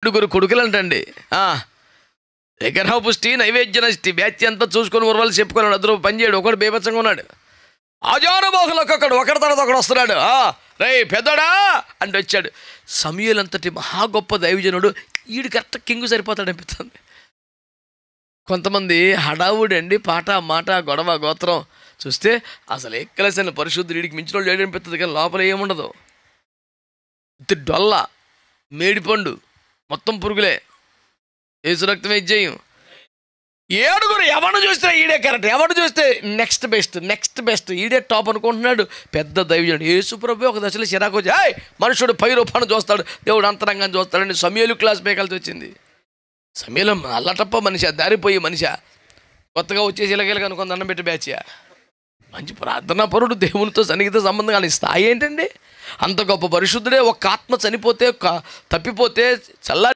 ఏడుగురు కొడుకులంటండి. విగ్రహ పుష్టి, నైవేద్య నష్టి, బ్యాచ్ అంతా చూసుకొని ఉరవలు చెప్పుకోలేడు. అద్దరు పని చేయడు. ఒకడు బేబత్సంగా ఉన్నాడు. ఆజానుబాహులకు ఒకడు తర్వాత ఒకడు వస్తున్నాడు. రే పెద్దోడా అంటే వచ్చాడు. సమూయేలు అంతటి మహా గొప్ప దైవజనుడు, ఈడు కరెక్ట్ కింగు సరిపోతాడు అనిపిస్తుంది. కొంతమంది హడావుడి అండి, పాట మాట గొడవ గోత్రం చూస్తే అసలు ఎక్కలేసిన పరిశుద్ధుడు, వీడికి మించిన వాళ్ళు ఏడు అనిపిస్తుంది. కానీ లోపల ఏముండదు. డొల్ల, మేడిపండు, మొత్తం పురుగులే. యేసు రక్తమే ఇచ్చేయం. ఏడుగురు ఎవరు చూస్తే ఈడే కరెక్ట్, ఎవరు చూస్తే నెక్స్ట్ బెస్ట్ ఈడే టాప్ అనుకుంటున్నాడు. పెద్ద దైవజనుడు యేసు ప్రభు ఒక దశలో చిరాకు వచ్చి, మనుషుడు పై రూపాన్ని చూస్తాడు, దేవుడు అంతరంగాన్ని చూస్తాడని సమూయేలు క్లాస్ పేకాల్సి వచ్చింది. సమూయేలు అల్లటప్ప మనిషి, దారిపోయి మనిషి, కొత్తగా వచ్చేసి ఇలాగేలాగా అనుకుని దండం పెట్టి బ్యాచ్. మంచి ప్రార్థనా పరుడు, దేవునితో సన్నిహిత సంబంధం. కానీ స్థాయి ఏంటండి? అంత గొప్ప పరిశుద్ధుడే ఒక్క ఆత్మ చనిపోతే, తప్పిపోతే చల్లారి